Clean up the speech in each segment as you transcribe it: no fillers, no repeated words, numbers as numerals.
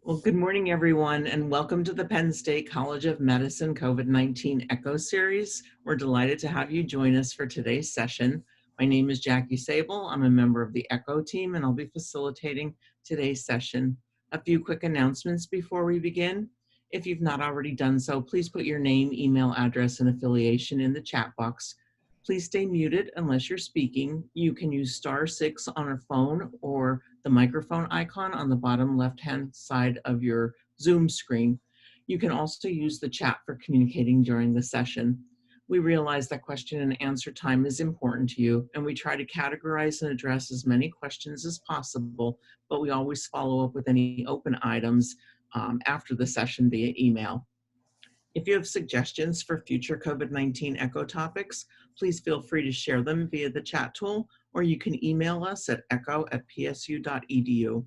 Well, good morning, everyone, and welcome to the Penn State College of Medicine COVID-19 Echo Series. We're delighted to have you join us for today's session. My name is Jackie Sable. I'm a member of the Echo team, and I'll be facilitating today's session. A few quick announcements before we begin. If you've not already done so, please put your name, email address, and affiliation in the chat box. Please stay muted unless you're speaking. You can use *6 on a phone or the microphone icon on the bottom left-hand side of your Zoom screen. You can also use the chat for communicating during the session. We realize that question and answer time is important to you, and we try to categorize and address as many questions as possible, but we always follow up with any open items after the session via email. If you have suggestions for future COVID-19 echo topics, please feel free to share them via the chat tool, or you can email us at echo@psu.edu.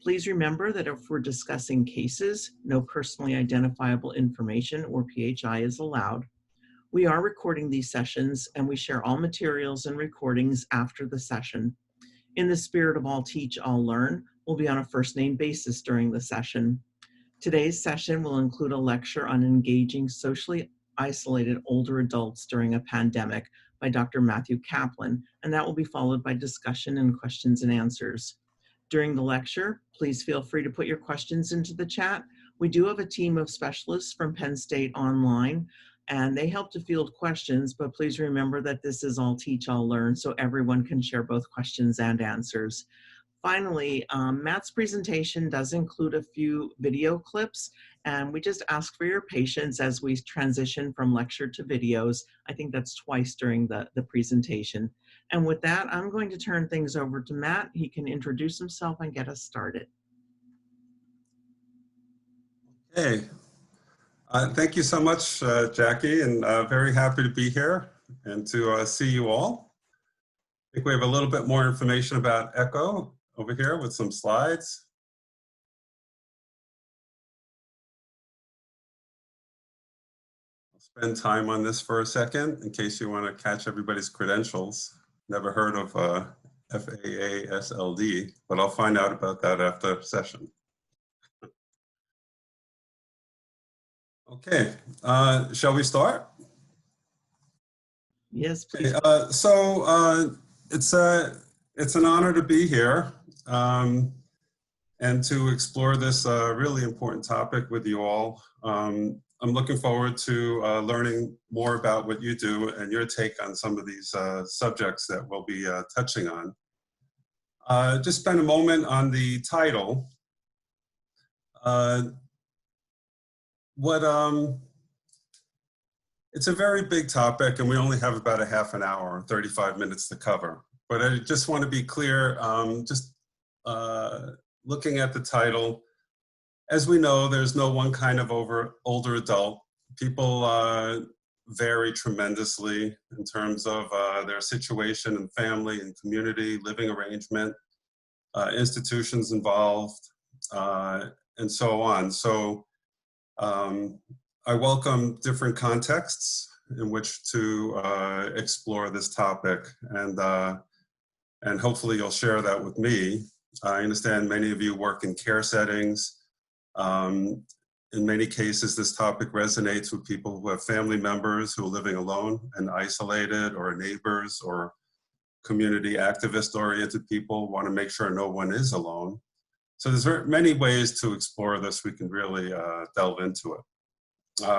Please remember that if we're discussing cases, no personally identifiable information or PHI is allowed. We are recording these sessions, and we share all materials and recordings after the session. In the spirit of all teach, all learn, we'll be on a first-name basis during the session. Today's session will include a lecture on engaging socially isolated older adults during a pandemic by Dr. Matthew Kaplan, and that will be followed by discussion and questions and answers. During the lecture, please feel free to put your questions into the chat. We do have a team of specialists from Penn State online, and they help to field questions, but please remember that this is all teach, all learn, so everyone can share both questions and answers. Finally, Matt's presentation does include a few video clips, and we just ask for your patience as we transition from lecture to videos. I think that's twice during the presentation. And with that, I'm going to turn things over to Matt. He can introduce himself and get us started. Hey, thank you so much, Jackie, and very happy to be here and to see you all. I think we have a little bit more information about ECHO over here with some slides. I'll spend time on this for a second in case you want to catch everybody's credentials. Never heard of FAASLD, but I'll find out about that after session. Okay, shall we start? Yes, please. Okay, it's an honor to be here and to explore this really important topic with you all. I'm looking forward to learning more about what you do and your take on some of these subjects that we'll be touching on. Just spend a moment on the title. It's a very big topic, and we only have about a half an hour, 35 minutes to cover. But I just want to be clear, looking at the title, as we know, there's no one kind of older adult. People vary tremendously in terms of their situation and family and community, living arrangement, institutions involved, and so on. So I welcome different contexts in which to explore this topic, and hopefully you'll share that with me. I understand many of you work in care settings. In many cases, this topic resonates with people who have family members who are living alone and isolated, or neighbors, or community activist-oriented people want to make sure no one is alone. So there's many ways to explore this. We can really delve into it.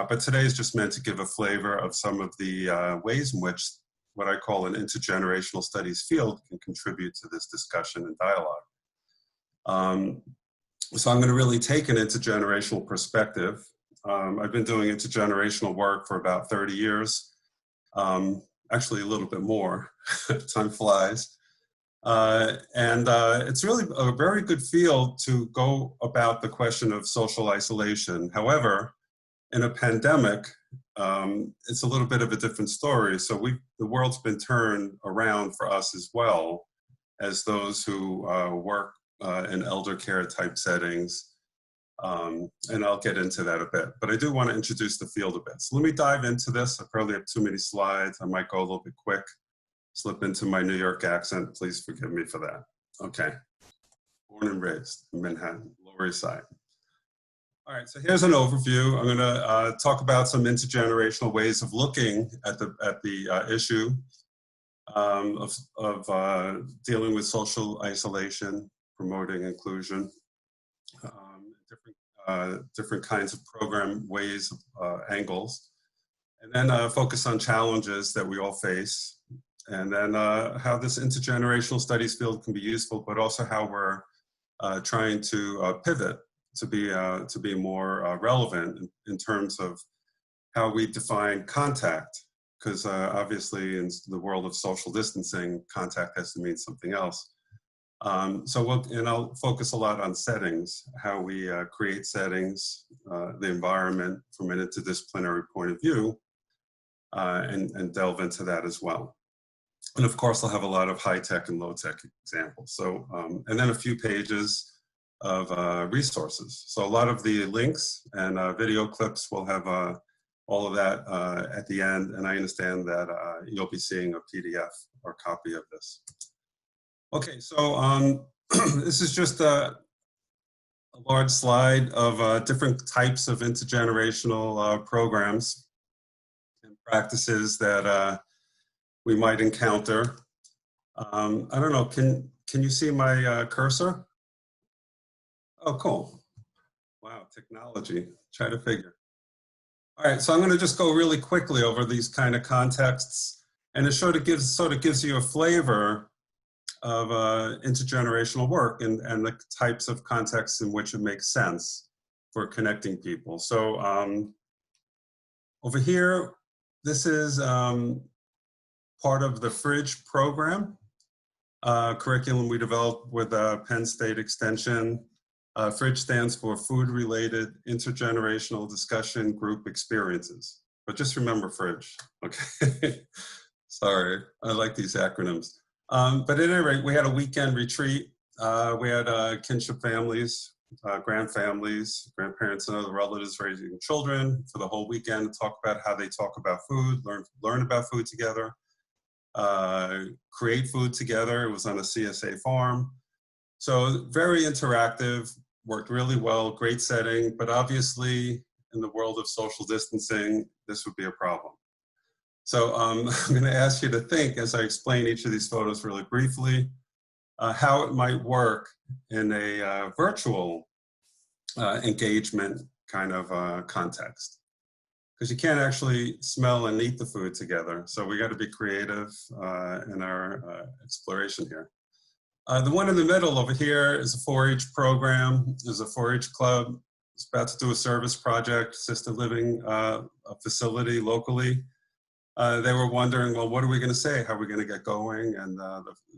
But today is just meant to give a flavor of some of the ways in which what I call an intergenerational studies field can contribute to this discussion and dialogue. So I'm going to really take an intergenerational perspective. I've been doing intergenerational work for about 30 years, actually a little bit more, time flies. It's really a very good field to go about the question of social isolation. However, in a pandemic, it's a little bit of a different story. So the world's been turned around for us as well as those who work in elder care type settings. And I'll get into that a bit, but I do want to introduce the field a bit. So let me dive into this. I probably have too many slides. I might go a little bit quick, slip into my New York accent. Please forgive me for that. Okay. Born and raised in Manhattan, Lower East Side. All right, so here's an overview. I'm going to talk about some intergenerational ways of looking at the issue of dealing with social isolation, promoting inclusion, different kinds of program ways, angles, and then focus on challenges that we all face, and then how this intergenerational studies field can be useful, but also how we're trying to pivot to be more relevant in terms of how we define contact, because obviously in the world of social distancing, contact has to mean something else. And I'll focus a lot on settings, how we create settings, the environment from an interdisciplinary point of view, and delve into that as well. And of course, I'll have a lot of high-tech and low-tech examples. So, and then a few pages of resources. So a lot of the links and video clips will have all of that at the end. And I understand that you'll be seeing a PDF or copy of this. Okay, so this is just a large slide of different types of intergenerational programs and practices that we might encounter. I don't know, can you see my cursor? Oh, cool. Wow, technology, try to figure. All right, so I'm gonna just go really quickly over these kind of contexts, and it sort of gives you a flavor of intergenerational work and the types of contexts in which it makes sense for connecting people. So over here, this is part of the FRIDGE program, curriculum we developed with Penn State Extension. FRIDGE stands for Food-Related Intergenerational Discussion Group Experiences. But just remember FRIDGE, okay? Sorry, I like these acronyms. But at any rate, we had a weekend retreat. We had kinship families, grandfamilies, grandparents and other relatives raising children for the whole weekend to talk about how they talk about food, learn about food together, create food together. It was on a CSA farm. So very interactive, worked really well, great setting, but obviously in the world of social distancing, this would be a problem. So I'm going to ask you to think, as I explain each of these photos really briefly, how it might work in a virtual engagement kind of context. Because you can't actually smell and eat the food together. So we got to be creative in our exploration here. The one in the middle over here is a 4-H program. There's a 4-H club. It's about to do a service project, assisted living facility locally. They were wondering, well, what are we going to say? How are we going to get going? And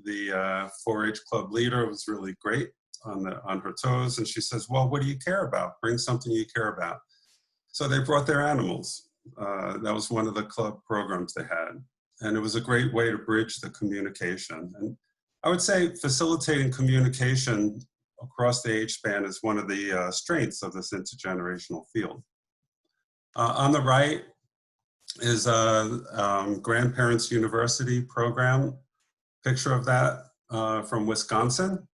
the 4-H club leader was really great on her toes. And she says, well, what do you care about? Bring something you care about. So they brought their animals. That was one of the club programs they had. And it was a great way to bridge the communication. And I would say facilitating communication across the age span is one of the strengths of this intergenerational field. On the right is a Grandparents University program, picture of that from Wisconsin.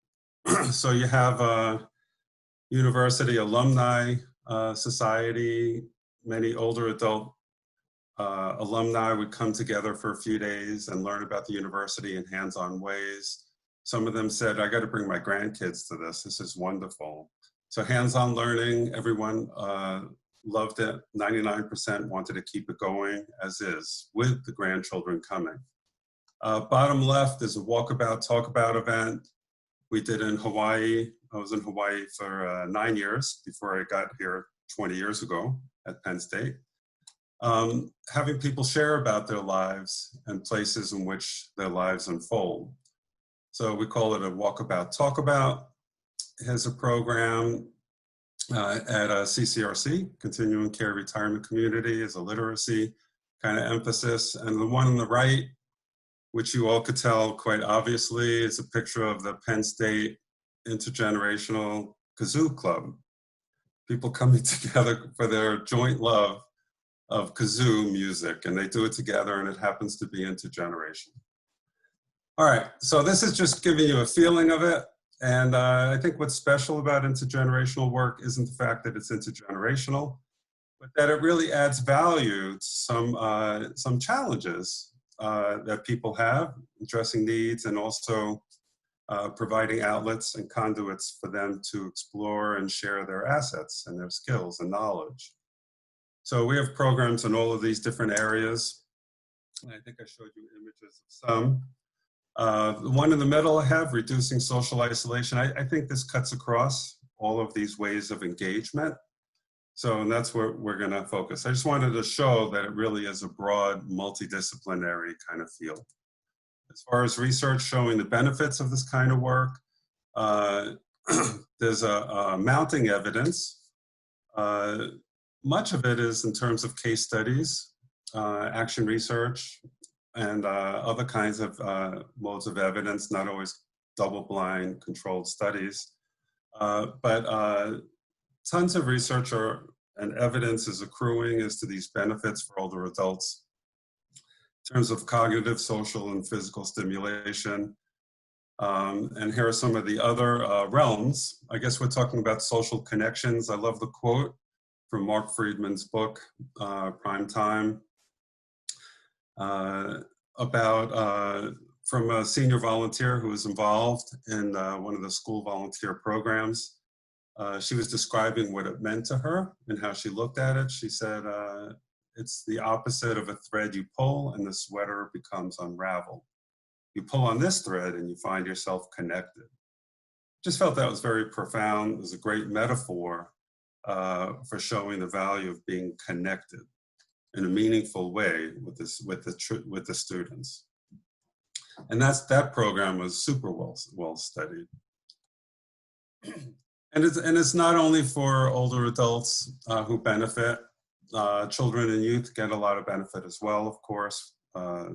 So you have a university alumni society, many older adult alumni would come together for a few days and learn about the university in hands-on ways. Some of them said, I got to bring my grandkids to this. This is wonderful. So hands-on learning, everyone loved it. 99% wanted to keep it going as is with the grandchildren coming. Bottom left is a walkabout, talkabout event we did in Hawaii. I was in Hawaii for 9 years before I got here 20 years ago at Penn State. Having people share about their lives and places in which their lives unfold. So we call it a walkabout, talkabout. Has a program at CCRC, Continuing Care Retirement Community, is a literacy kind of emphasis. And the one on the right, which you all could tell quite obviously, is a picture of the Penn State Intergenerational Kazoo Club. People coming together for their joint love of kazoo music, and they do it together, and it happens to be intergenerational. All right, so this is just giving you a feeling of it. And I think what's special about intergenerational work isn't the fact that it's intergenerational, but that it really adds value to some challenges that people have, addressing needs, and also providing outlets and conduits for them to explore and share their assets and their skills and knowledge. So we have programs in all of these different areas. I think I showed you images of some. The one in the middle I have, reducing social isolation. I think this cuts across all of these ways of engagement. So, and that's where we're going to focus. I just wanted to show that it really is a broad, multidisciplinary kind of field. As far as research showing the benefits of this kind of work, there's a mounting evidence. Much of it is in terms of case studies, action research, and other kinds of modes of evidence, not always double-blind controlled studies. But tons of research and evidence is accruing as to these benefits for older adults in terms of cognitive, social, and physical stimulation. And here are some of the other realms. I guess we're talking about social connections. I love the quote from Mark Friedman's book, Prime Time, about from a senior volunteer who was involved in one of the school volunteer programs. She was describing what it meant to her and how she looked at it. She said, it's the opposite of a thread you pull and the sweater becomes unraveled. You pull on this thread and you find yourself connected. Just felt that was very profound. It was a great metaphor for showing the value of being connected in a meaningful way with the students. And that program was super well studied. And it's not only for older adults who benefit. Children and youth get a lot of benefit as well, of course. A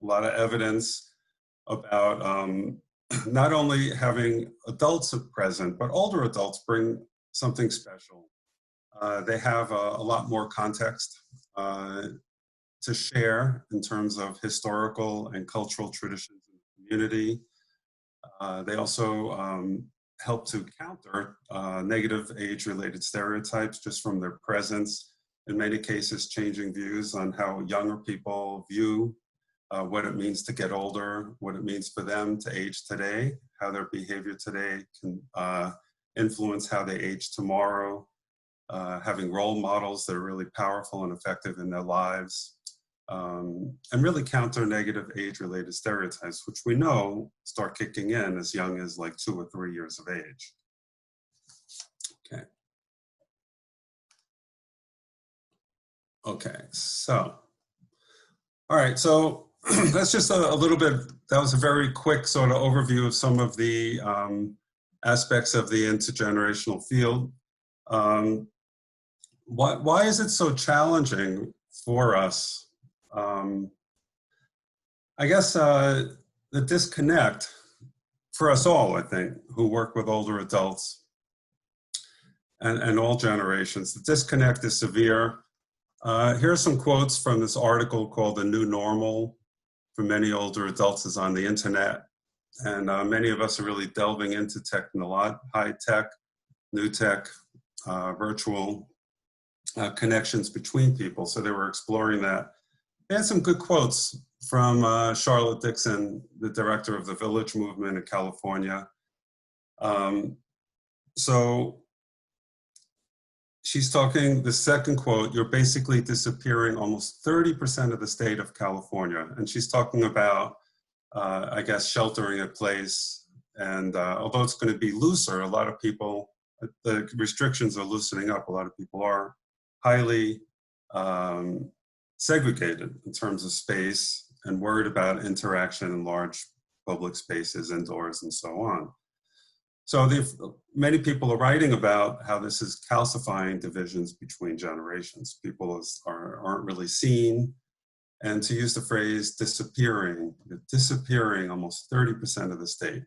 lot of evidence about not only having adults present, but older adults bring something special. They have a lot more context to share in terms of historical and cultural traditions in the community. They also help to counter negative age-related stereotypes just from their presence. In many cases, changing views on how younger people view what it means to get older, what it means for them to age today, how their behavior today can influence how they age tomorrow, having role models that are really powerful and effective in their lives, and really counter negative age-related stereotypes, which we know start kicking in as young as like 2 or 3 years of age. Okay. Okay, so, all right, so that's just a little bit, that was a very quick sort of overview of some of the aspects of the intergenerational field. Why is it so challenging for us? I guess the disconnect for us all, I think, who work with older adults and all generations, the disconnect is severe. Here are some quotes from this article called The New Normal for Many Older Adults is on the internet. And many of us are really delving into high tech, new tech, virtual connections between people. So they were exploring that. They had some good quotes from Charlotte Dixon, the director of the Village Movement in California. So she's talking, the second quote, you're basically disappearing almost 30% of the state of California. And she's talking about, I guess, sheltering in place. And although it's going to be looser, a lot of people, the restrictions are loosening up. A lot of people are highly segregated in terms of space and worried about interaction in large public spaces, indoors, and so on. So many people are writing about how this is calcifying divisions between generations. People aren't really seen. And to use the phrase disappearing almost 30% of the state.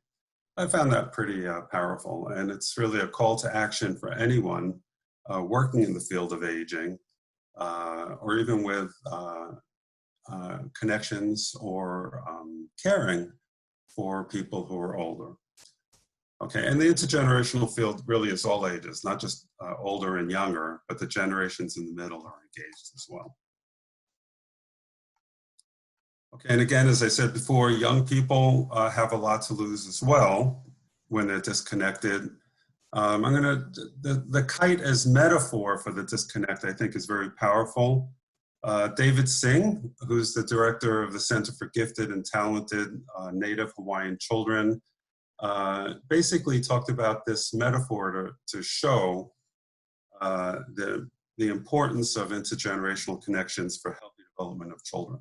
I found that pretty powerful. And it's really a call to action for anyone working in the field of aging, or even with connections or caring for people who are older. Okay, and the intergenerational field really is all ages, not just older and younger, but the generations in the middle are engaged as well. Okay, and again, as I said before, young people have a lot to lose as well when they're disconnected. The kite as metaphor for the disconnect, I think, is very powerful. David Singh, who's the director of the Center for Gifted and Talented Native Hawaiian Children, basically talked about this metaphor to show the importance of intergenerational connections for healthy development of children.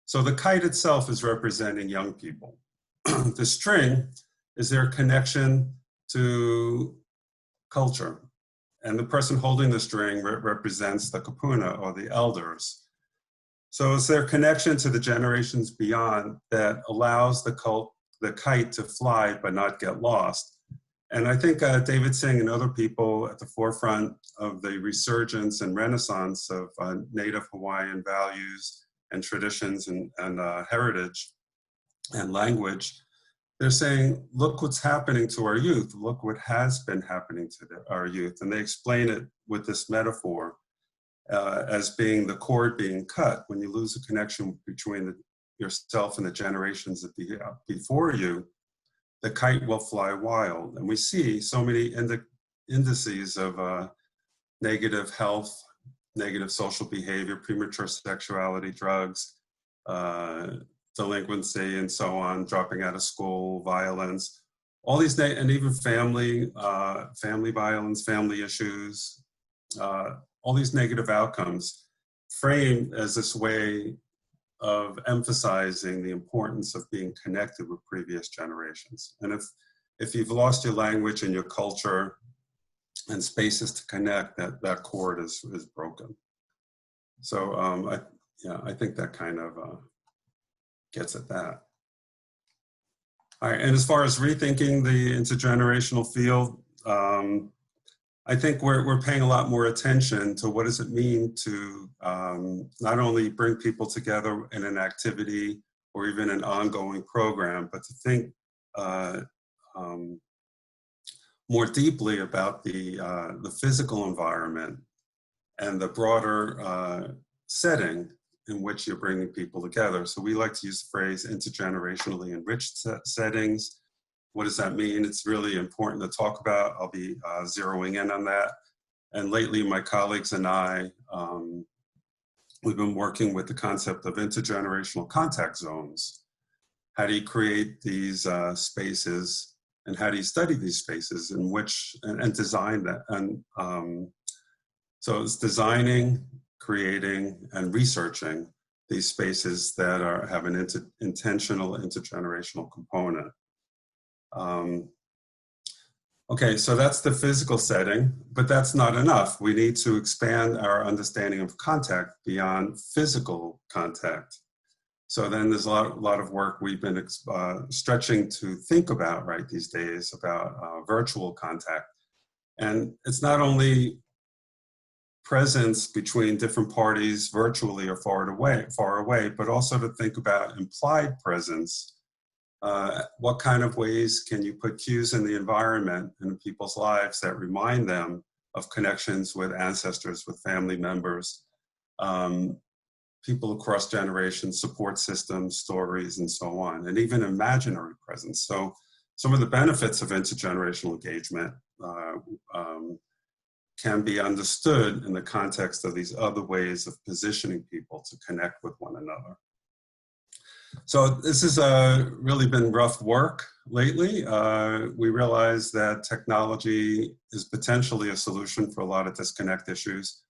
So the kite itself is representing young people. The string is their connection to culture. And the person holding the string represents the kapuna, or the elders. So it's their connection to the generations beyond that allows the kite to fly but not get lost. And I think David Singh and other people at the forefront of the resurgence and renaissance of Native Hawaiian values and traditions and heritage and language, they're saying, look what's happening to our youth. Look what has been happening to our youth. And they explain it with this metaphor as being the cord being cut. When you lose a connection between yourself and the generations that before you, the kite will fly wild. And we see so many indices of negative health, negative social behavior, premature sexuality, drugs, delinquency, and so on, dropping out of school, violence, all these, and even family violence, family issues, all these negative outcomes framed as this way of emphasizing the importance of being connected with previous generations. And if you've lost your language and your culture and spaces to connect, that cord is broken. So I think that kind of gets at that. All right, and as far as rethinking the intergenerational field, I think we're paying a lot more attention to what does it mean to not only bring people together in an activity or even an ongoing program, but to think more deeply about the physical environment and the broader setting in which you're bringing people together. So we like to use the phrase intergenerationally enriched settings. What does that mean? It's really important to talk about. I'll be zeroing in on that. And lately, my colleagues and I, we've been working with the concept of intergenerational contact zones. How do you create these spaces, and how do you study these spaces in which, and design that? And so it's designing, creating, and researching these spaces that have an intentional intergenerational component. Okay, so that's the physical setting, but that's not enough. We need to expand our understanding of contact beyond physical contact. So then there's a lot of work we've been stretching to think about right these days about virtual contact. And it's not only presence between different parties virtually or far away, but also to think about implied presence. What kind of ways can you put cues in the environment and in people's lives that remind them of connections with ancestors, with family members, people across generations, support systems, stories, and so on, and even imaginary presence. So some of the benefits of intergenerational engagement can be understood in the context of these other ways of positioning people to connect with one another. So this has really been rough work lately. We realize that technology is potentially a solution for a lot of disconnect issues,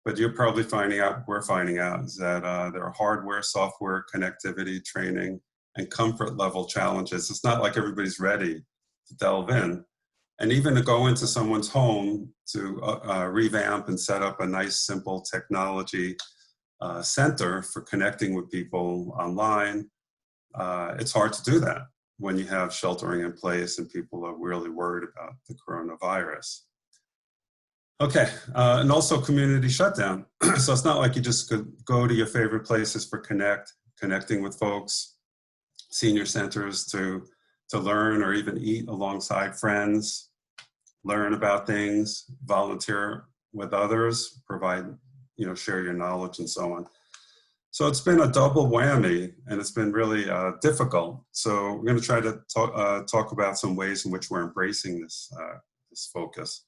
but you're probably finding out, we're finding out, is that there are hardware, software, connectivity, training, and comfort level challenges. It's not like everybody's ready to delve in. And even to go into someone's home to revamp and set up a nice, simple technology center for connecting with people online, it's hard to do that when you have sheltering in place and people are really worried about the coronavirus. Okay, and also community shutdown. So it's not like you just could go to your favorite places for connecting with folks, senior centers to to learn or even eat alongside friends, learn about things, volunteer with others, provide, share your knowledge and so on. So it's been a double whammy, and it's been really difficult. So we're going to try to talk about some ways in which we're embracing this focus.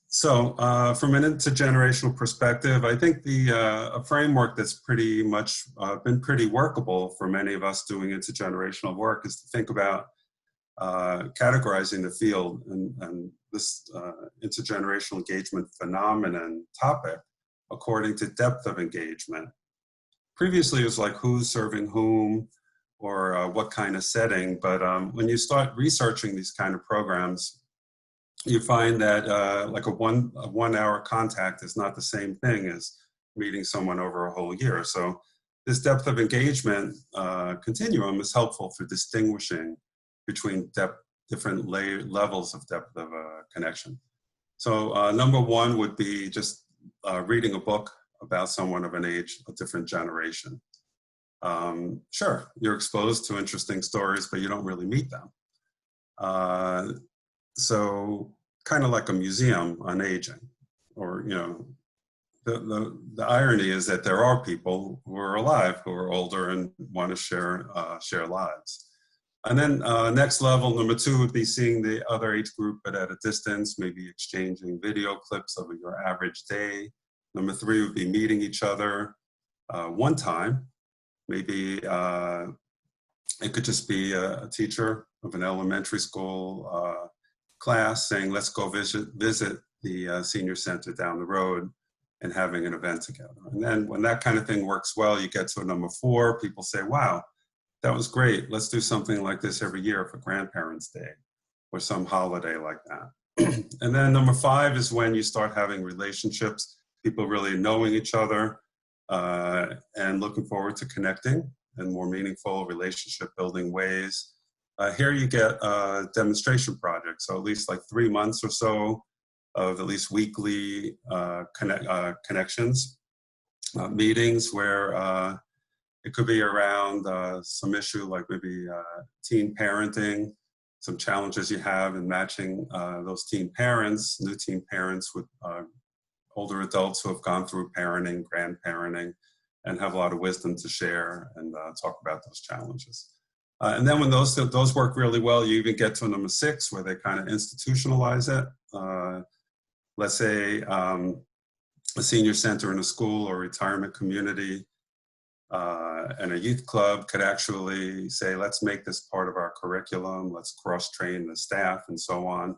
So from an intergenerational perspective, I think a framework that's pretty much been pretty workable for many of us doing intergenerational work is to think about categorizing the field and this intergenerational engagement phenomenon topic according to depth of engagement. Previously, it was like who's serving whom or what kind of setting, but when you start researching these kind of programs, you find that like a one-hour contact is not the same thing as meeting someone over a whole year. So this depth of engagement continuum is helpful for distinguishing between different levels of depth of connection. So number one would be just reading a book about someone of an age, a different generation. Sure, you're exposed to interesting stories, but you don't really meet them. So kind of like a museum on aging, or, the irony is that there are people who are alive who are older and want to share lives. And then next level, number two, would be seeing the other age group, but at a distance, maybe exchanging video clips of your average day. Number three would be meeting each other one time. Maybe it could just be a teacher of an elementary school class saying, let's go visit the senior center down the road and having an event together. And then when that kind of thing works well, you get to a number four, people say, wow, that was great. Let's do something like this every year for Grandparents' Day or some holiday like that. And then number five is when you start having relationships, people really knowing each other and looking forward to connecting in more meaningful relationship building ways. Here you get a demonstration project. So at least like 3 months or so of at least weekly connections, meetings where it could be around some issue like maybe teen parenting, some challenges you have in matching those teen parents, new teen parents with older adults who have gone through parenting, grandparenting, and have a lot of wisdom to share and talk about those challenges. And then when those work really well, you even get to number six where they kind of institutionalize it. Let's say a senior center in a school or retirement community and a youth club could actually say, let's make this part of our curriculum, let's cross-train the staff and so on.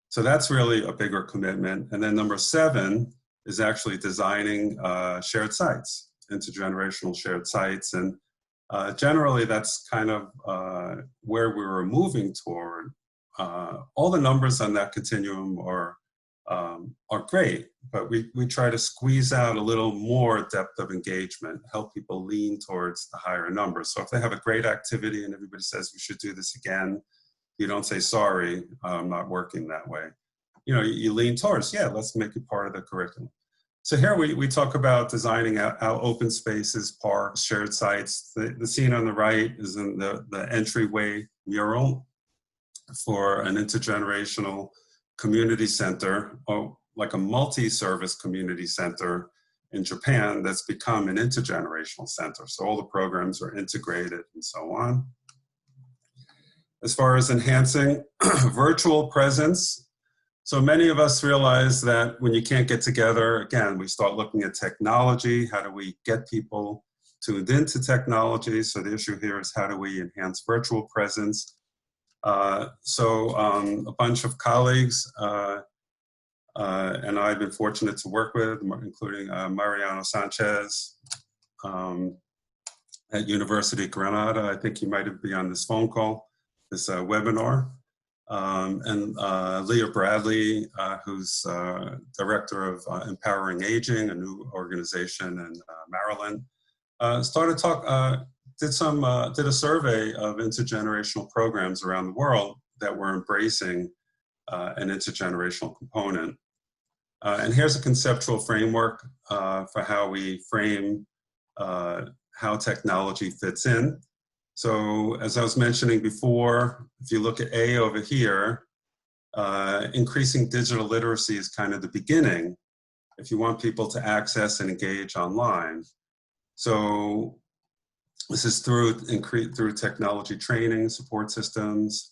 So that's really a bigger commitment. And then number seven is actually designing shared sites, intergenerational shared sites. And generally that's kind of where we were moving toward. All the numbers on that continuum are great, but we try to squeeze out a little more depth of engagement, help people lean towards the higher numbers. So if they have a great activity and everybody says we should do this again, you don't say, sorry, I'm not working that way. You lean towards, yeah, let's make it part of the curriculum. So here we talk about designing out open spaces, parks, shared sites. The scene on the right is in the entryway mural for an intergenerational community center, or like a multi-service community center in Japan that's become an intergenerational center. So all the programs are integrated and so on. As far as enhancing virtual presence, so many of us realize that when you can't get together, again, we start looking at technology. How do we get people tuned into technology? So the issue here is how do we enhance virtual presence? So a bunch of colleagues and I've been fortunate to work with, including Mariano Sanchez at University of Granada. I think he might be on this phone call, this webinar. And Leah Bradley, who's Director of Empowering Aging, a new organization in Maryland, did a survey of intergenerational programs around the world that were embracing an intergenerational component. And here's a conceptual framework for how we frame how technology fits in. So as I was mentioning before, if you look at A over here, increasing digital literacy is kind of the beginning if you want people to access and engage online. So this is through technology training, support systems,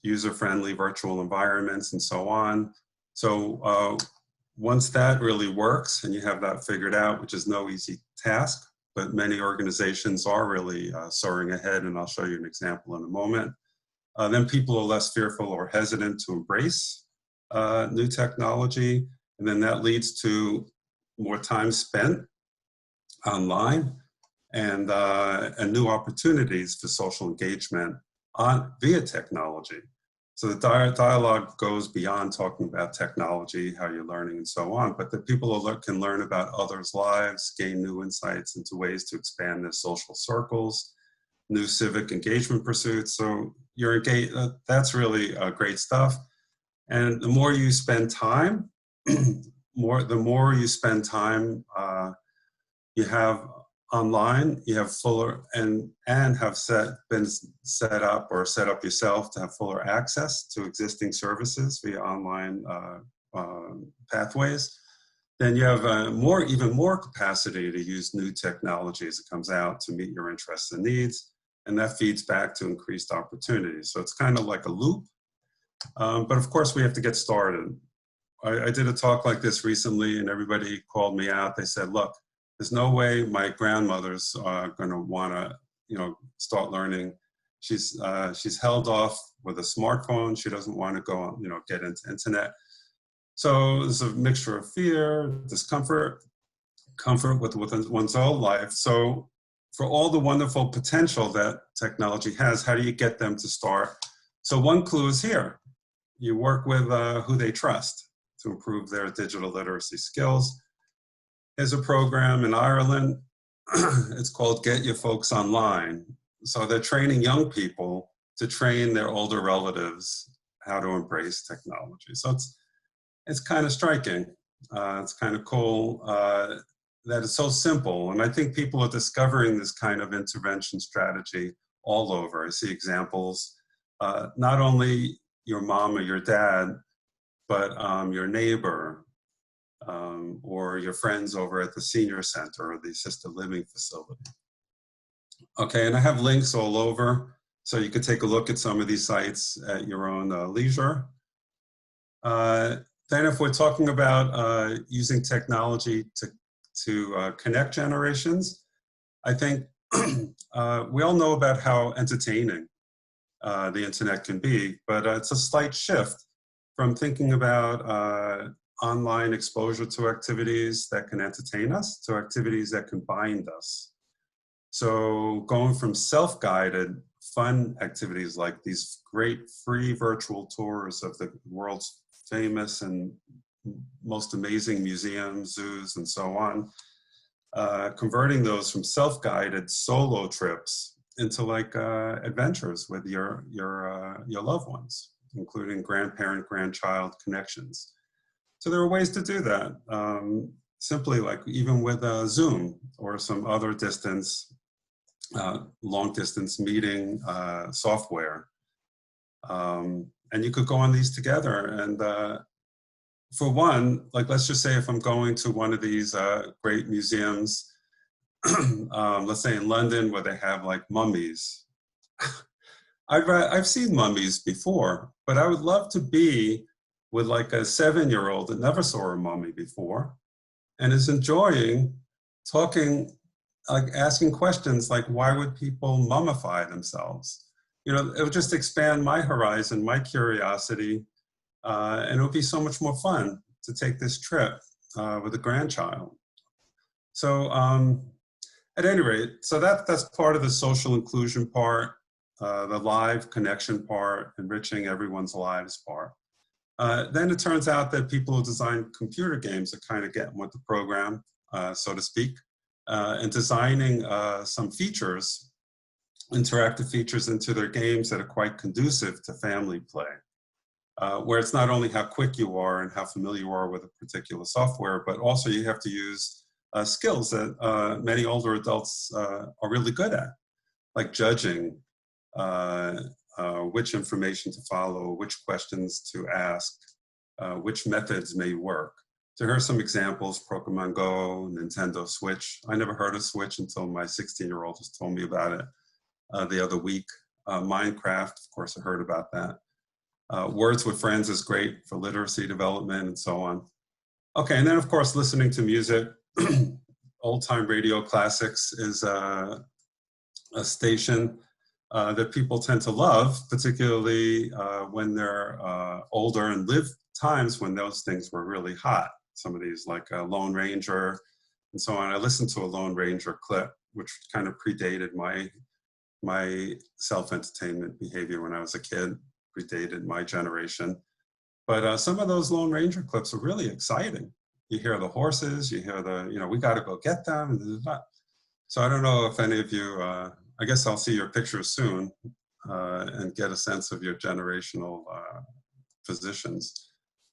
user-friendly virtual environments, and so on. So once that really works and you have that figured out, which is no easy task, but many organizations are really soaring ahead, and I'll show you an example in a moment. Then people are less fearful or hesitant to embrace new technology, and then that leads to more time spent online and new opportunities for social engagement via technology. So the dialogue goes beyond talking about technology, how you're learning and so on, but that people can learn about others' lives, gain new insights into ways to expand their social circles, new civic engagement pursuits. So you're engaged, that's really great stuff. And the more you spend time, the more you spend time you have online, you have fuller and have been set up yourself to have fuller access to existing services via online pathways. Then you have even more capacity to use new technology as it comes out to meet your interests and needs, and that feeds back to increased opportunities. So it's kind of like a loop, but of course we have to get started. I did a talk like this recently, and everybody called me out. They said, "Look, there's no way my grandmother's going to want to, start learning. She's held off with a smartphone. She doesn't want to go, get into internet." So there's a mixture of fear, discomfort, comfort with one's own life. So for all the wonderful potential that technology has, how do you get them to start? So one clue is here. You work with who they trust to improve their digital literacy skills. There's a program in Ireland, it's called Get Your Folks Online. So they're training young people to train their older relatives how to embrace technology. So it's kind of striking. It's kind of cool that it's so simple. And I think people are discovering this kind of intervention strategy all over. I see examples, not only your mom or your dad, but your neighbor, or your friends over at the senior center or the assisted living facility. Okay, and I have links all over, so you could take a look at some of these sites at your own leisure. Then if we're talking about using technology to connect generations, I think we all know about how entertaining the internet can be, but it's a slight shift from thinking about online exposure to activities that can entertain us to activities that can bind us. So going from self-guided fun activities like these great free virtual tours of the world's famous and most amazing museums, zoos, and so on, converting those from self-guided solo trips into like adventures with your loved ones, including grandparent-grandchild connections. So there are ways to do that, simply like even with Zoom or some other long distance meeting software. And you could go on these together. And for one, like let's just say if I'm going to one of these great museums, let's say in London where they have like mummies. I've seen mummies before, but I would love to be with like a 7-year-old that never saw a mummy before and is enjoying talking, like asking questions like, why would people mummify themselves? It would just expand my horizon, my curiosity, and it would be so much more fun to take this trip with a grandchild. So at any rate, so that's part of the social inclusion part, the live connection part, enriching everyone's lives part. Then it turns out that people who design computer games are kind of getting with the program, so to speak, and designing some features, interactive features into their games that are quite conducive to family play, where it's not only how quick you are and how familiar you are with a particular software, but also you have to use skills that many older adults are really good at. like judging which information to follow, which questions to ask, which methods may work. So here are some examples: Pokemon Go, Nintendo Switch. I never heard of Switch until my 16-year-old just told me about it the other week. Minecraft, of course, I heard about that. Words with Friends is great for literacy development and so on. Okay, and then of course, listening to music. Old-time radio classics is a station that people tend to love, particularly when they're older and live times when those things were really hot. Some of these, like Lone Ranger and so on. I listened to a Lone Ranger clip, which kind of predated my self-entertainment behavior when I was a kid, predated my generation. But some of those Lone Ranger clips are really exciting. You hear the horses, you hear the, we got to go get them. So I don't know if any of you, I guess I'll see your pictures soon and get a sense of your generational positions.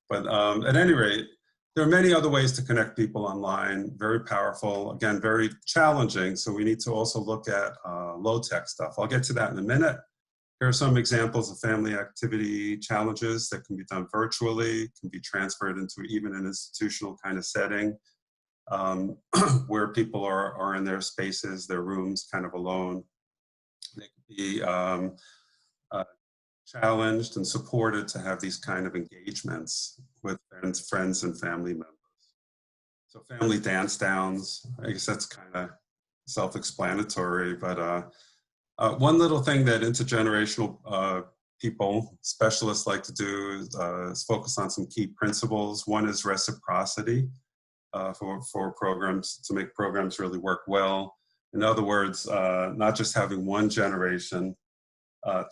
But at any rate, there are many other ways to connect people online, very powerful, again, very challenging. So we need to also look at low-tech stuff. I'll get to that in a minute. Here are some examples of family activity challenges that can be done virtually, can be transferred into even an institutional kind of setting where people are in their spaces, their rooms, kind of alone. They can be challenged and supported to have these kind of engagements with friends and family members. So family dance downs, I guess that's kind of self-explanatory, but one little thing that intergenerational people, specialists like to do is focus on some key principles. One is reciprocity for programs, to make programs really work well. In other words, not just having one generation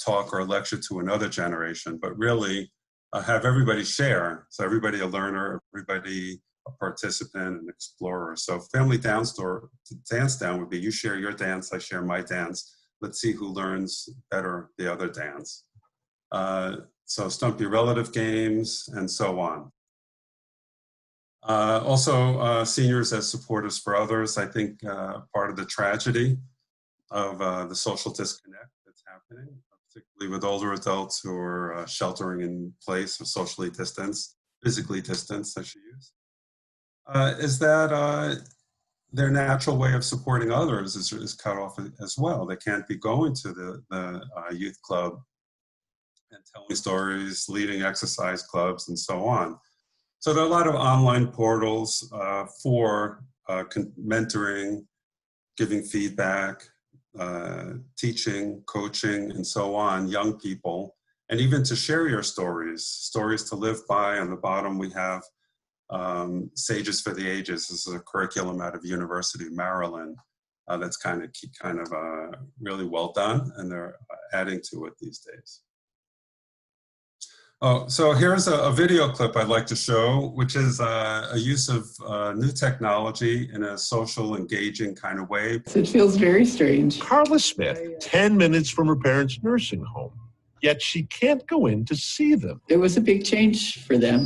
talk or lecture to another generation, but really have everybody share. So everybody a learner, everybody a participant and explorer. So family dance down would be you share your dance, I share my dance. Let's see who learns better the other dance. So stump your relative games and so on. Also, seniors as supporters for others. I think part of the tragedy of the social disconnect that's happening, particularly with older adults who are sheltering in place or socially distanced, physically distanced, I should use, is that their natural way of supporting others is cut off as well. They can't be going to the youth club and telling stories, leading exercise clubs, and so on. So there are a lot of online portals for mentoring, giving feedback, teaching, coaching, and so on, young people, and even to share your stories to live by. On the bottom, we have Sages for the Ages. This is a curriculum out of University of Maryland that's kind of really well done, and they're adding to it these days. Oh, so here's a video clip I'd like to show, which is a use of new technology in a social, engaging kind of way. It feels very strange. Carla Smith, 10 minutes from her parents' nursing home, yet she can't go in to see them. It was a big change for them.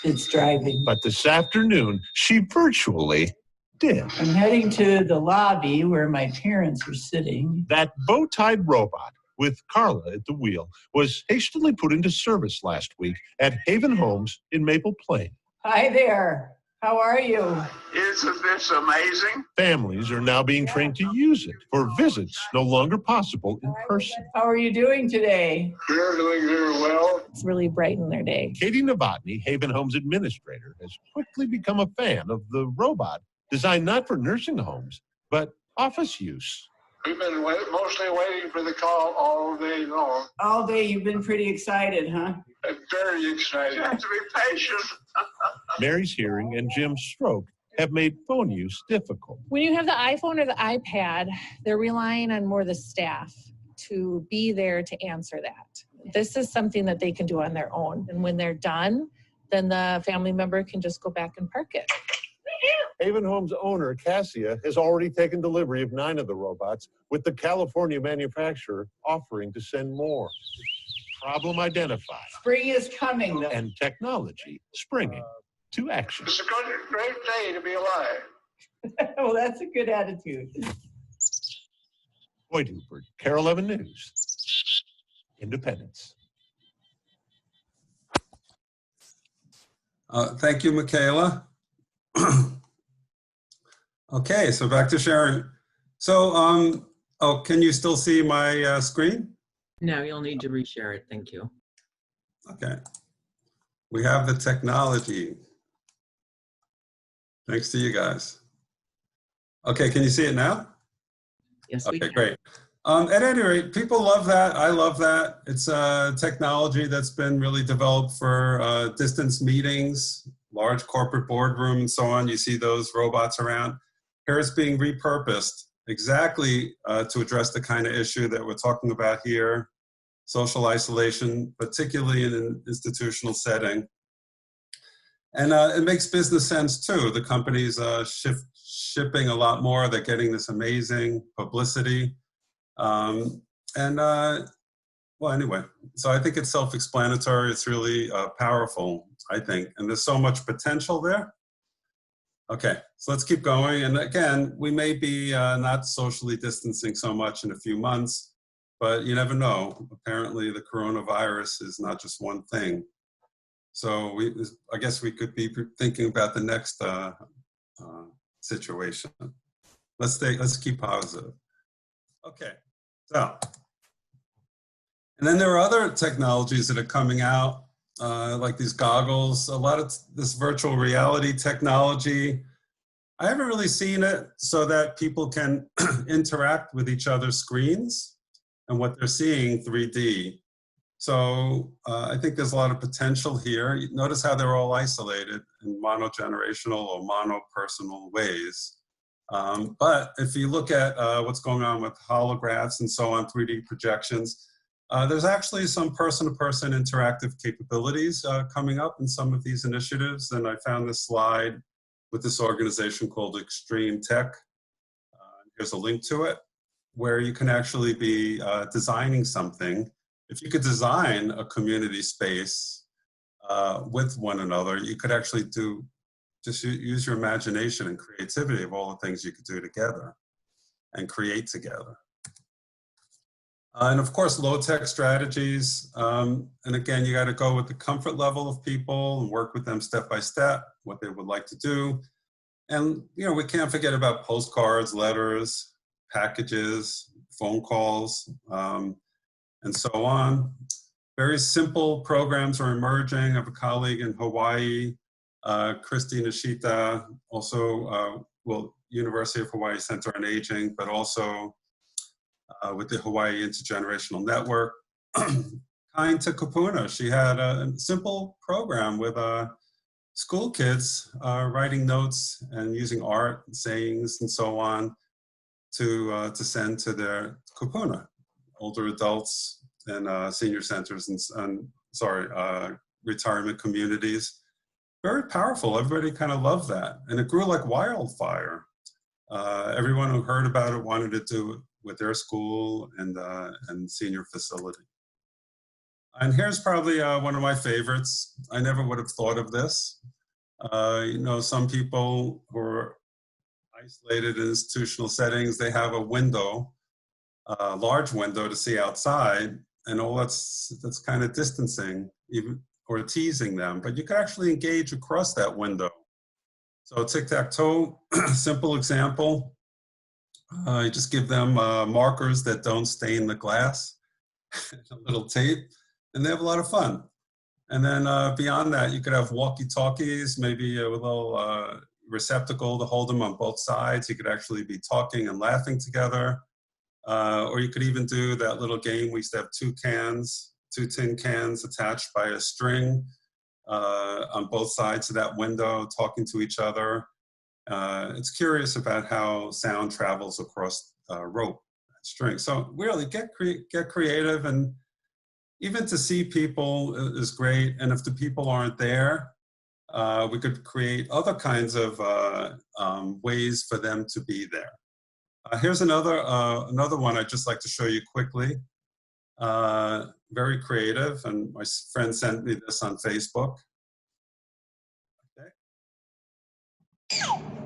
It's driving. But this afternoon, she virtually did. I'm heading to the lobby where my parents were sitting. That bow-tied robot with Carla at the wheel was hastily put into service last week at Haven Homes in Maple Plain. Hi there. How are you? Isn't this amazing? Families are now being trained to use it for visits no longer possible in person. How are you doing today? You're doing very well. It's really brightened their day. Katie Novotny, Haven Homes administrator, has quickly become a fan of the robot designed not for nursing homes, but office use. We've been mostly waiting for the call all day long. All day you've been pretty excited, huh? I'm very excited. You have to be patient. Mary's hearing and Jim's stroke have made phone use difficult. When you have the iPhone or the iPad, they're relying on more the staff to be there to answer that. This is something that they can do on their own. And when they're done, then the family member can just go back and park it. Haven Homes owner Cassia has already taken delivery of 9 of the robots, with the California manufacturer offering to send more. Problem identified. Spring is coming, though. And technology springing to action. It's a great day to be alive. Well, that's a good attitude. Boyd Hooper, KARE 11 News, Independence. Thank you, Michaela. Okay, so back to Sharon. So, oh, can you still see my screen? No, you'll need to reshare it. Thank you. Okay. We have the technology. Thanks to you guys. Okay, can you see it now? Yes, we Okay, can. great. At any rate, people love that. I love that. It's a technology that's been really developed for distance meetings, large corporate boardroom and so on. You see those robots around. Here it's being repurposed exactly to address the kind of issue that we're talking about here, social isolation, particularly in an institutional setting. And it makes business sense too. The company's shipping a lot more. They're getting this amazing publicity. Well, anyway, so I think it's self-explanatory. It's really powerful, I think. And there's so much potential there. Okay, so let's keep going. And again, we may be not socially distancing so much in a few months, but you never know. Apparently the coronavirus is not just one thing. So I guess we could be thinking about the next situation. Let's keep positive. Okay, so, and then there are other technologies that are coming out, like these goggles, a lot of this virtual reality technology. I haven't really seen it so that people can interact with each other's screens and what they're seeing 3D. So I think there's a lot of potential here. Notice how they're all isolated in monogenerational or monopersonal ways. But if you look at what's going on with holographs and so on, 3D projections, there's actually some person-to-person interactive capabilities coming up in some of these initiatives. And I found this slide with this organization called Extreme Tech. Here's a link to it, where you can actually be designing something. If you could design a community space with one another, you could actually just use your imagination and creativity of all the things you could do together and create together. And of course, low-tech strategies. And again, you got to go with the comfort level of people and work with them step by step, what they would like to do. And, you know, we can't forget about postcards, letters, packages, phone calls, and so on. Very simple programs are emerging. I have a colleague in Hawaii, Christy Nishita, also, University of Hawaii Center on Aging, but also with the Hawaii Intergenerational Network. Kind to Kapuna, she had a simple program with school kids writing notes and using art and sayings and so on to send to their Kapuna, older adults and senior centers and retirement communities. Very powerful. Everybody kind of loved that. And it grew like wildfire. Everyone who heard about it wanted to do it with their school and senior facility. And here's probably one of my favorites. I never would have thought of this. You know, some people who are isolated in institutional settings, they have a window, a large window to see outside, and all that's kind of distancing even or teasing them, but you can actually engage across that window. So tic-tac-toe, simple example. You just give them markers that don't stain the glass, a little tape, and they have a lot of fun. And then beyond that, you could have walkie-talkies, maybe a little receptacle to hold them on both sides. You could actually be talking and laughing together. Or you could even do that little game. We used to have two tin cans attached by a string on both sides of that window, talking to each other. It's curious about how sound travels across rope and string. So really get creative, and even to see people is great. And if the people aren't there, we could create other kinds of ways for them to be there. Here's another one I'd just like to show you quickly. Very creative, and my friend sent me this on Facebook.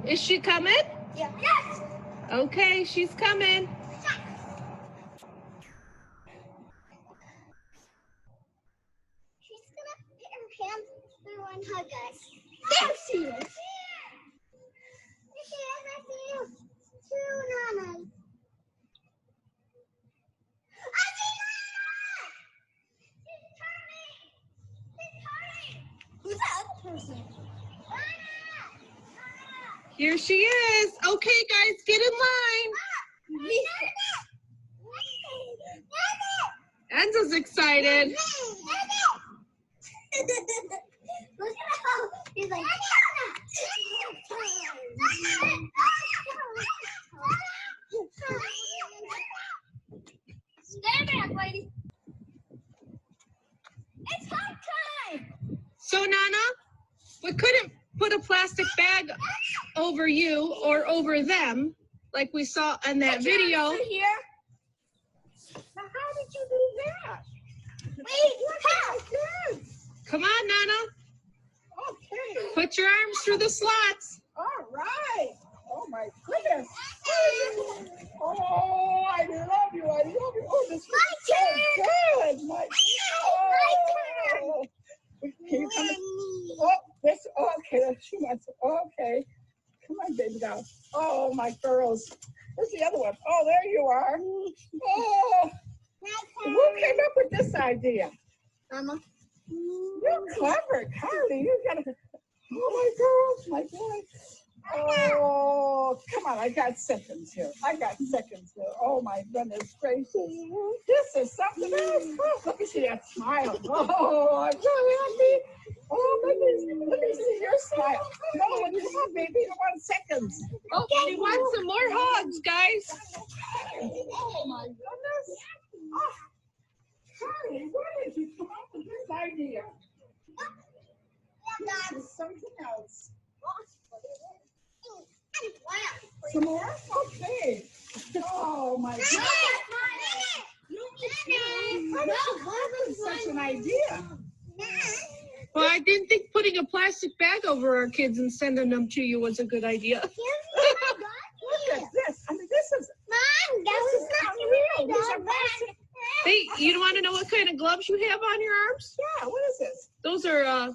Is she coming? Yeah. Yes. Okay, she's coming. Come through and hug us. There she is. There she is. I see you. Two nanas. I see Nana! She's turning. She's turning. Who's that other person? Nana! Here she is. Okay, guys, get in line. Enzo's excited. Look at how he's like, stay back, lady. It's hot time. So, Nana, we couldn't put a plastic bag over you or over them like we saw in that video. Here. Now, how did you do that? Wait, how? Come on, Nana. Okay. Put your arms through the slots. All right. Oh, my goodness. Oh, I love you. I love you. Oh, this is so good. My turn. Can you come in? Oh, this. Okay, she wants it. Okay. Come on, baby doll. Oh, my girls. Where's the other one? Oh, there you are. Oh, who came up with this idea? Mama. You're clever, Carly. You gotta. Oh, my girls, my boy. Oh, come on. I got seconds here. Oh, my goodness gracious. This is something else. Oh, let me see that smile. Oh, I'm so happy. Oh, let me see your smile. No, when you have baby, you want seconds. Oh, we want some more hugs, guys. Oh, my goodness. Oh, Carly, where did you come up with this idea? This is something else. Some more? Okay. Oh, my God. How did you come with such an idea? Well, I didn't think putting a plastic bag over our kids and sending them to you was a good idea. Look at this. I mean, this is Mom, that this was is not unreal. me. These are plastic. Hey, you don't want to know what kind of gloves you have on your arms? Yeah, what is this? Those are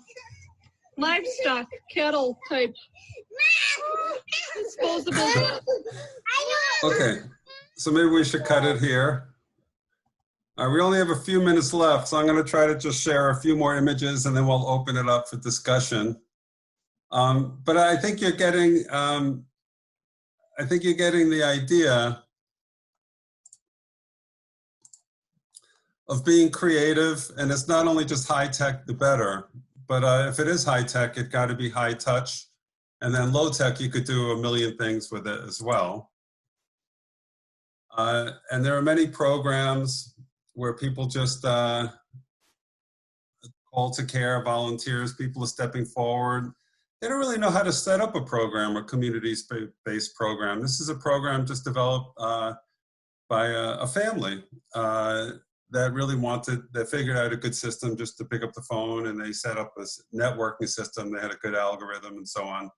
livestock, cattle type disposable gloves. Okay, so maybe we should cut it here. We only have a few minutes left, so I'm going to try to just share a few more images and then we'll open it up for discussion. But I think you're getting, the idea of being creative, and it's not only just high tech, the better. But if it is high tech, it got to be high touch, and then low tech, you could do a million things with it as well. And there are many programs where people just call to care, volunteers, people are stepping forward. They don't really know how to set up a program or community-based program. This is a program just developed by a family that really that figured out a good system just to pick up the phone, and they set up this networking system. They had a good algorithm and so on.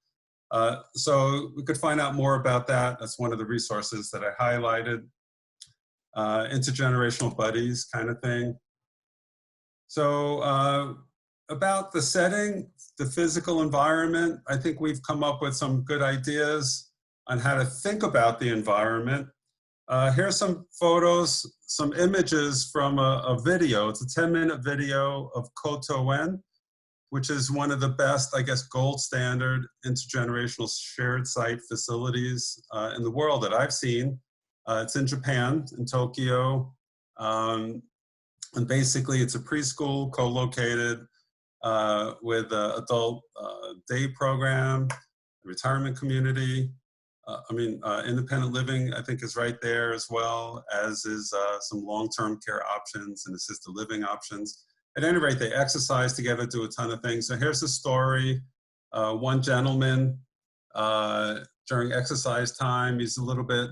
So we could find out more about that. That's one of the resources that I highlighted. Intergenerational Buddies kind of thing. So about the setting, the physical environment, I think we've come up with some good ideas on how to think about the environment. Here's some photos, some images from a video. It's a 10-minute video of Kotowen, which is one of the best, I guess, gold standard intergenerational shared site facilities in the world that I've seen. It's in Japan, in Tokyo, and basically it's a preschool co-located with an adult day program, retirement community. Independent living, I think, is right there as well, as is some long-term care options and assisted living options. At any rate, they exercise together, do a ton of things. So here's a story. One gentleman, during exercise time, he's a little bit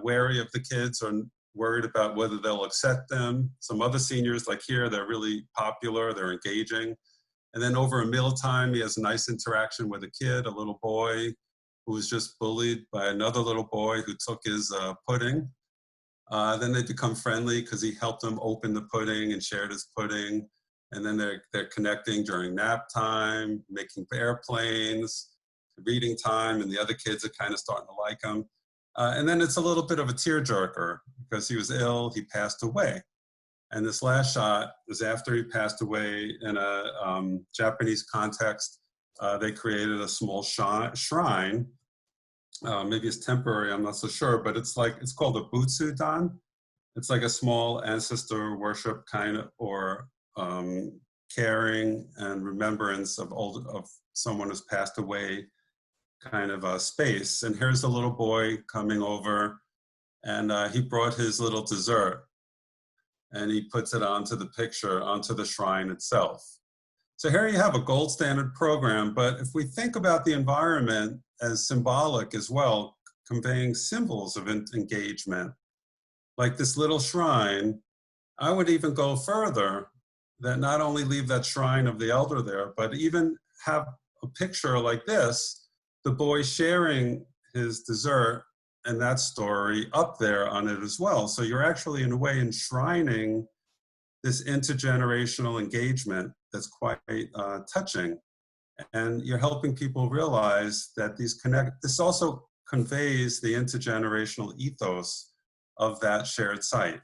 wary of the kids or worried about whether they'll accept them. Some other seniors, like here, they're really popular, they're engaging. And then over a mealtime, he has a nice interaction with a kid, a little boy, who was just bullied by another little boy who took his pudding. Then they become friendly because he helped him open the pudding and shared his pudding. And then they're connecting during nap time, making airplanes, reading time, and the other kids are kind of starting to like him. And then it's a little bit of a tearjerker because he was ill, he passed away. And this last shot is after he passed away in a Japanese context. They created a small shrine. Maybe it's temporary, I'm not so sure, but it's called a butsudan. It's like a small ancestor worship kind of, or caring and remembrance of someone who's passed away kind of a space. And here's a little boy coming over, and he brought his little dessert, and he puts it onto the picture, onto the shrine itself. So here you have a gold standard program, but if we think about the environment as symbolic as well, conveying symbols of engagement, like this little shrine, I would even go further, that not only leave that shrine of the elder there, but even have a picture like this, the boy sharing his dessert and that story up there on it as well. So you're actually in a way enshrining this intergenerational engagement that's quite touching. And you're helping people realize that this also conveys the intergenerational ethos of that shared site.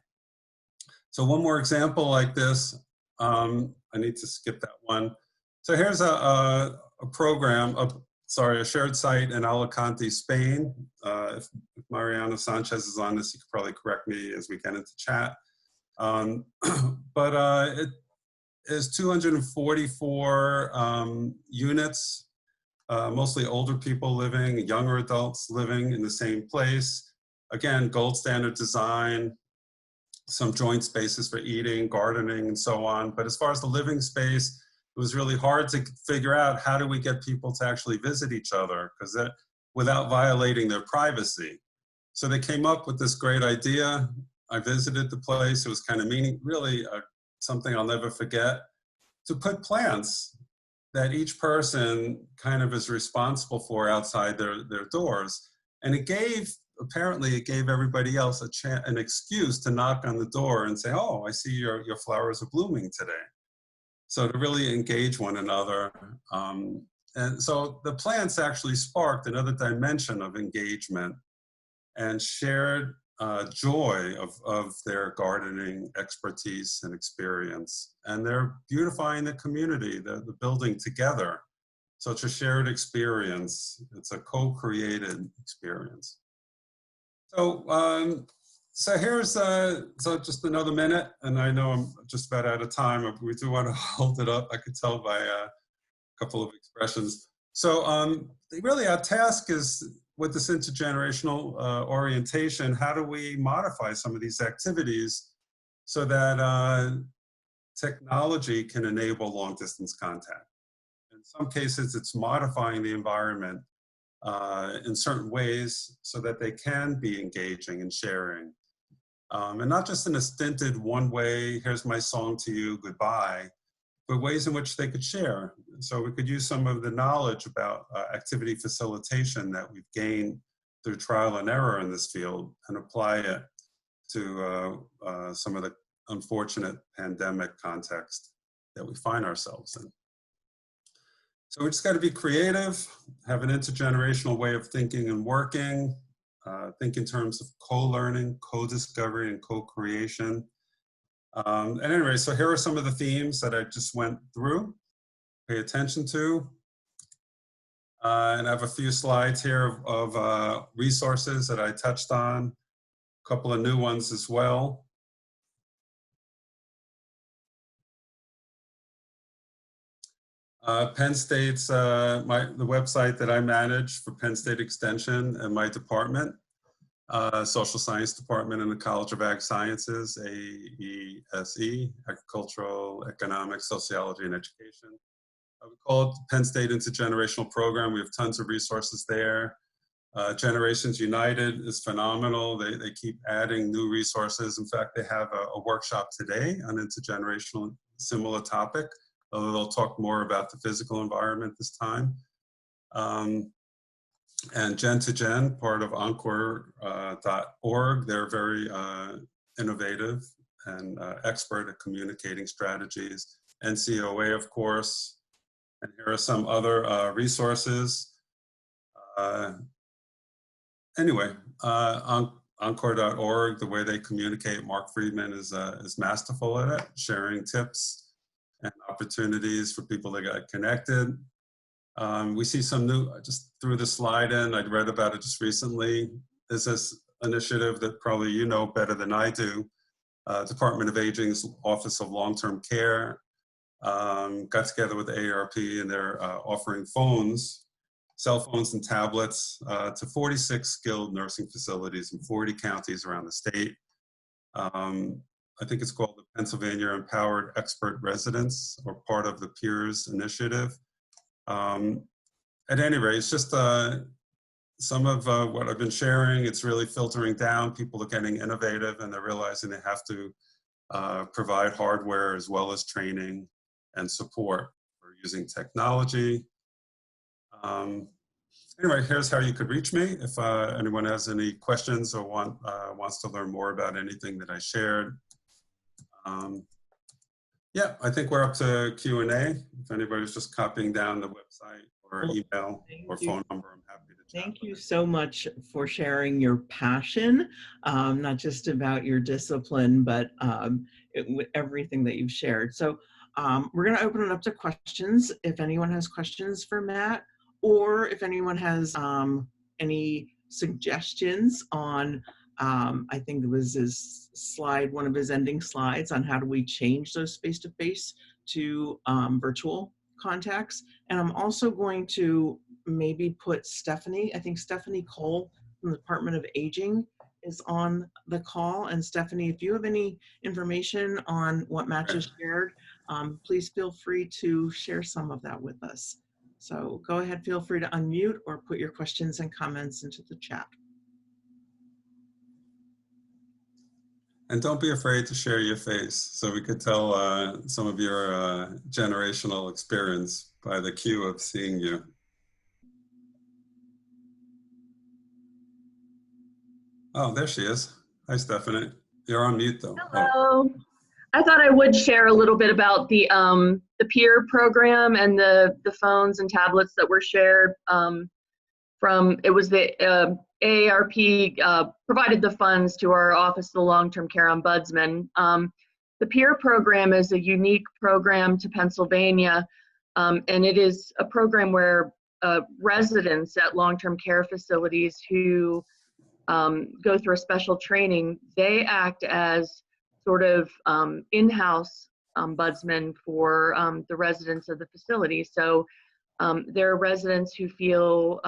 So one more example like this, I need to skip that one. So here's a program, a shared site in Alicante, Spain. If Mariano Sanchez is on this, he could probably correct me as we get into chat. But it is 244 units, mostly older people living, younger adults living in the same place. Again, gold standard design, some joint spaces for eating, gardening, and so on. But as far as the living space, it was really hard to figure out how do we get people to actually visit each other without violating their privacy. So they came up with this great idea. I visited the place. It was kind of really something I'll never forget, to put plants that each person kind of is responsible for outside their doors. And apparently it gave everybody else an excuse to knock on the door and say, oh, I see your flowers are blooming today. So to really engage one another. And so the plants actually sparked another dimension of engagement and shared joy of their gardening expertise and experience. And they're beautifying the community, the building together. So it's a shared experience. It's a co-created experience. So, so here's, so just another minute, and I know I'm just about out of time. We do want to hold it up. I could tell by a couple of expressions. So really our task is, with this intergenerational orientation, how do we modify some of these activities so that technology can enable long distance contact? In some cases, it's modifying the environment in certain ways so that they can be engaging and sharing. And not just in a stinted one way, here's my song to you, goodbye, but ways in which they could share. So we could use some of the knowledge about activity facilitation that we've gained through trial and error in this field and apply it to some of the unfortunate pandemic context that we find ourselves in. So we just got to be creative, have an intergenerational way of thinking and working, think in terms of co-learning, co-discovery, and co-creation. And anyway, so here are some of the themes that I just went through. Pay attention to. And I have a few slides here of resources that I touched on, a couple of new ones as well. Penn State's, the website that I manage for Penn State Extension and my department, Social Science Department in the College of Ag Sciences, AESE, Agricultural, Economics, Sociology, and Education. We call it Penn State Intergenerational Program. We have tons of resources there. Generations United is phenomenal. They keep adding new resources. In fact, they have a workshop today on intergenerational, similar topic, although they'll talk more about the physical environment this time. And Gen to Gen, part of Encore.org, they're very innovative and expert at communicating strategies. NCOA, of course, and here are some other resources. Anyway, Encore.org, the way they communicate, Mark Friedman is masterful at it, sharing tips and opportunities for people to get connected. We see some new, just threw the slide in, I'd read about it just recently. There's this initiative that probably you know better than I do. Department of Aging's Office of Long-Term Care got together with the AARP, and they're offering phones, cell phones and tablets to 46 skilled nursing facilities in 40 counties around the state. I think it's called the Pennsylvania Empowered Expert Residents, or part of the Peers Initiative. At any rate, it's just some of what I've been sharing. It's really filtering down. People are getting innovative, and they're realizing they have to provide hardware as well as training and support for using technology. Anyway, here's how you could reach me if anyone has any questions or wants to learn more about anything that I shared. Yeah, I think we're up to Q&A. If anybody's just copying down the website or email or phone number, I'm happy to chat. Thank you so much for sharing your passion, not just about your discipline, but with everything that you've shared. So we're going to open it up to questions. If anyone has questions for Matt, or if anyone has any suggestions on, I think it was his slide, one of his ending slides on how do we change those face-to-face to virtual contacts. And I'm also going to maybe put Stephanie, I think Stephanie Cole from the Department of Aging is on the call. And Stephanie, if you have any information on what Matt just shared, please feel free to share some of that with us. So go ahead, feel free to unmute or put your questions and comments into the chat. And don't be afraid to share your face, so we could tell some of your generational experience by the cue of seeing you. Oh, there she is. Hi, Stephanie. You're on mute, though. Hello. Oh. I thought I would share a little bit about the peer program and the phones and tablets that were shared from, it was the AARP provided the funds to our Office of the Long-Term Care Ombudsman. The peer program is a unique program to Pennsylvania, and it is a program where residents at long-term care facilities who go through a special training, they act as sort of in-house ombudsman for the residents of the facility. So there are residents who feel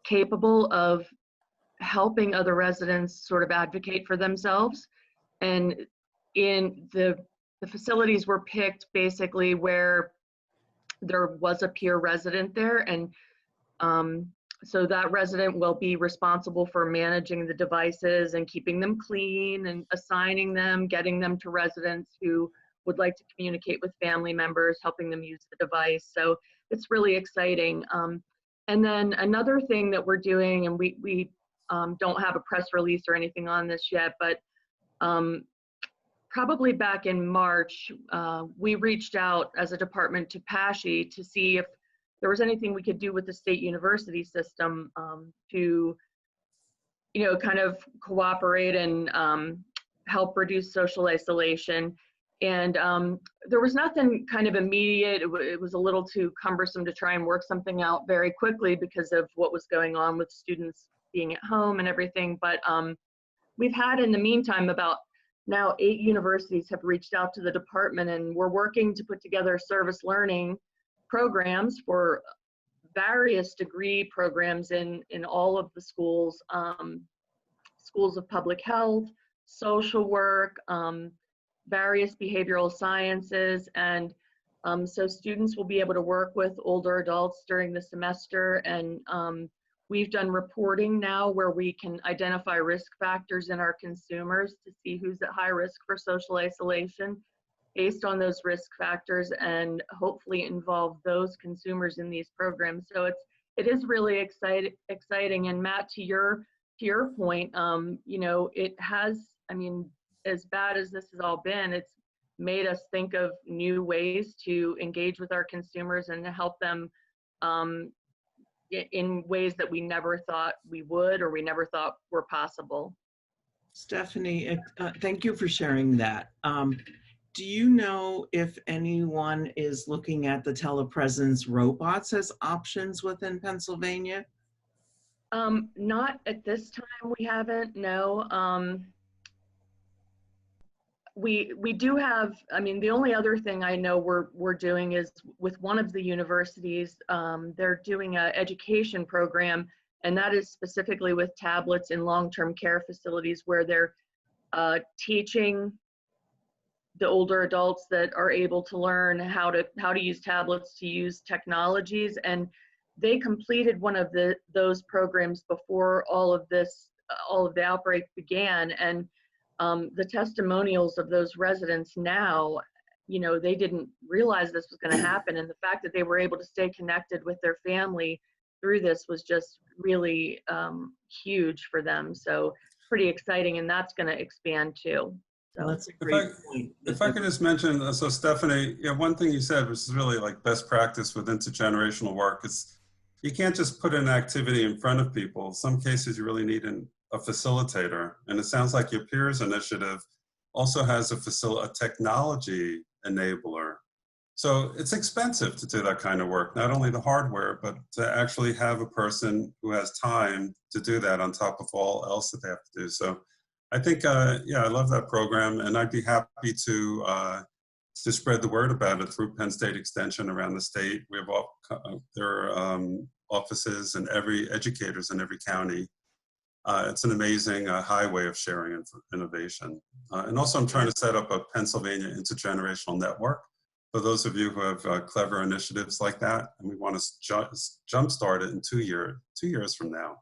capable of helping other residents sort of advocate for themselves. And in the facilities were picked basically where there was a peer resident there, and so that resident will be responsible for managing the devices and keeping them clean and assigning them, getting them to residents who would like to communicate with family members, helping them use the device. So it's really exciting. And then another thing that we're doing, and we don't have a press release or anything on this yet, but probably back in March, we reached out as a department to PASHI to see if there was anything we could do with the state university system to, you know, kind of cooperate and help reduce social isolation. And there was nothing kind of immediate. It was a little too cumbersome to try and work something out very quickly because of what was going on with students being at home and everything. But we've had in the meantime about now 8 universities have reached out to the department, and we're working to put together service learning programs for various degree programs in all of the schools, schools of public health, social work, various behavioral sciences. And so students will be able to work with older adults during the semester. And we've done reporting now where we can identify risk factors in our consumers to see who's at high risk for social isolation based on those risk factors, and hopefully involve those consumers in these programs. So it is really exciting. And Matt, to your point, you know, it has, I mean, as bad as this has all been, made us think of new ways to engage with our consumers and to help them in ways that we never thought we would or we never thought were possible. Stephanie, thank you for sharing that. Do you know if anyone is looking at the telepresence robots as options within Pennsylvania? Not at this time, we haven't, no. We do have, I mean, the only other thing I know we're doing is with one of the universities, they're doing an education program, and that is specifically with tablets in long-term care facilities where they're teaching the older adults that are able to learn how to use tablets, to use technologies. And they completed one of those programs before all of the outbreak began. And the testimonials of those residents now, you know, they didn't realize this was going to happen. And the fact that they were able to stay connected with their family through this was just really huge for them. So pretty exciting, and that's going to expand too. So that's a great point. If I could just mention, so Stephanie, one thing you said, which is really like best practice with intergenerational work, is you can't just put an activity in front of people. In some cases, you really need a facilitator. And it sounds like your peers initiative also has a technology enabler. So it's expensive to do that kind of work, not only the hardware, but to actually have a person who has time to do that on top of all else that they have to do. So I think, yeah, I love that program, and I'd be happy to spread the word about it through Penn State Extension around the state. We have there are offices and educators in every county. It's an amazing highway of sharing and and also I'm trying to set up a Pennsylvania intergenerational network for those of you who have clever initiatives like that, and we want to jumpstart it in 2 years from now.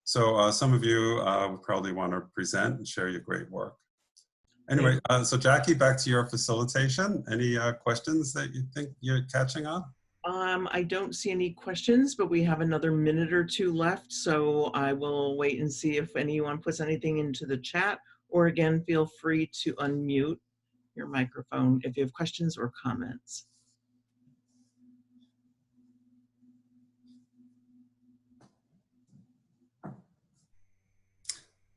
So some of you would probably want to present and share your great work. Anyway, so Jackie, back to your facilitation. Any questions that you think you're catching on? I don't see any questions, but we have another minute or two left. So I will wait and see if anyone puts anything into the chat, or again, feel free to unmute your microphone if you have questions or comments.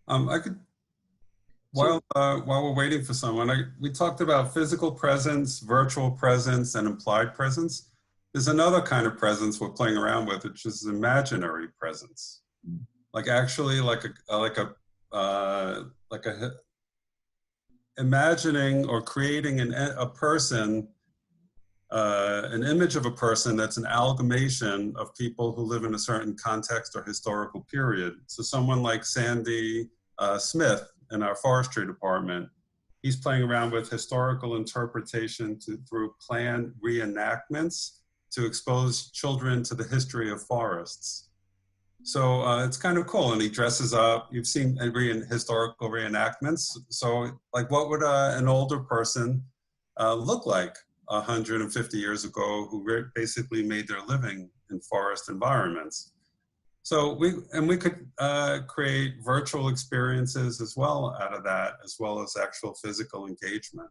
I could, while we're waiting for someone, we talked about physical presence, virtual presence, and implied presence. There's another kind of presence we're playing around with, which is imaginary presence, like actually imagining or creating a person, an image of a person that's an amalgamation of people who live in a certain context or historical period. So someone like Sandy Smith in our forestry department, he's playing around with historical interpretation through planned reenactments to expose children to the history of forests. So it's kind of cool, and he dresses up. You've seen historical reenactments. So like, what would an older person look like 150 years ago who basically made their living in forest environments? So we could create virtual experiences as well out of that, as well as actual physical engagement.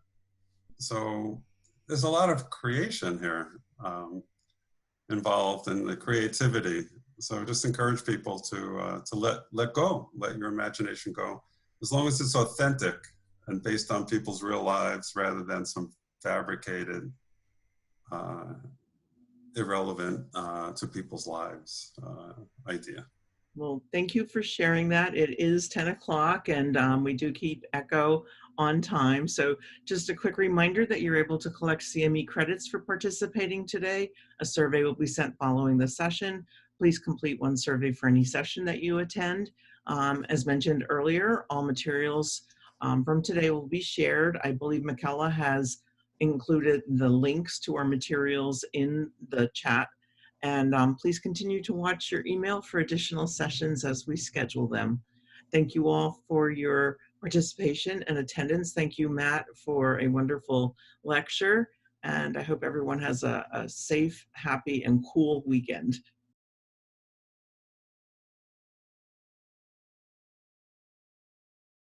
So there's a lot of creation here involved in the creativity. So just encourage people to let go, let your imagination go, as long as it's authentic and based on people's real lives rather than some fabricated, irrelevant to people's lives idea. Well, thank you for sharing that. It is 10 o'clock, and we do keep Echo on time. So just a quick reminder that you're able to collect CME credits for participating today. A survey will be sent following the session. Please complete one survey for any session that you attend. As mentioned earlier, all materials from today will be shared. I believe Michaela has included the links to our materials in the chat. And please continue to watch your email for additional sessions as we schedule them. Thank you all for your participation and attendance. Thank you, Matt, for a wonderful lecture. And I hope everyone has a safe, happy, and cool weekend.